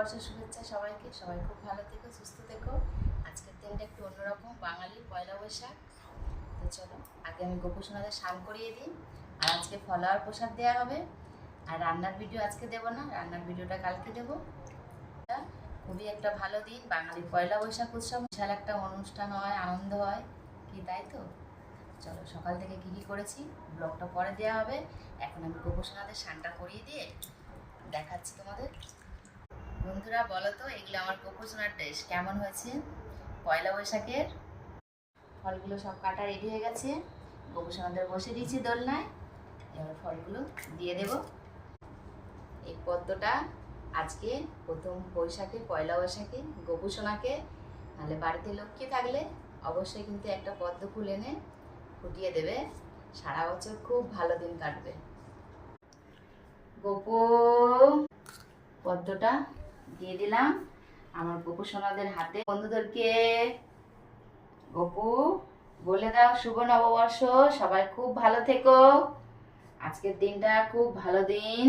নববর্ষের শুভেচ্ছা সবাইকে। সবাই খুব ভালো থেকো, সুস্থ থেকো। আজকের দিনটা একটু অন্যরকম, বাঙালির পয়লা বৈশাখ। তো চলো আগে আমি গোপুসোনাদের স্নান করিয়ে দিই। আর আজকে ফলাওয়ার প্রসাদ দেওয়া হবে। আর রান্নার ভিডিও আজকে দেবো না, রান্নার ভিডিওটা কালকে দেবো। খুবই একটা ভালো দিন, বাঙালির পয়লা বৈশাখ উৎসব, বিশাল একটা অনুষ্ঠান হয়, আনন্দ হয় কি, তাই তো? চলো সকাল থেকে কী কী করেছি ব্লগটা পরে দেওয়া হবে। এখন আমি গোপুসোনাদের স্নানটা করিয়ে দিয়ে দেখাচ্ছি তোমাদের। বন্ধুরা বলো তো, এগুলো আমার গোপুসোনার ড্রেস কেমন হয়েছে? পয়লা বৈশাখের ফলগুলো সব কাটা রেডি হয়ে গেছে, গোপুসোনাদের বসে দিয়েছি দোলনায়। এবার ফলগুলো দিয়ে দেব। এই পদ্মটা আজকে প্রথম বৈশাখে, পয়লা বৈশাখে গোপুসোনাকে, নাহলে বাড়িতে লক্ষ্মী থাকলে অবশ্যই কিন্তু একটা পদ্ম ফুল এনে ফুটিয়ে দেবে, সারা বছর খুব ভালো দিন কাটবে। গোপু, পদ্মটা দিয়ে দিলাম আমার গোপু সোনাদের হাতে। বন্ধুদেরকে গোপু বলে দাও শুভ নববর্ষ, সবাই খুব ভালো থেকো, আজকের দিনটা খুব ভালো দিন।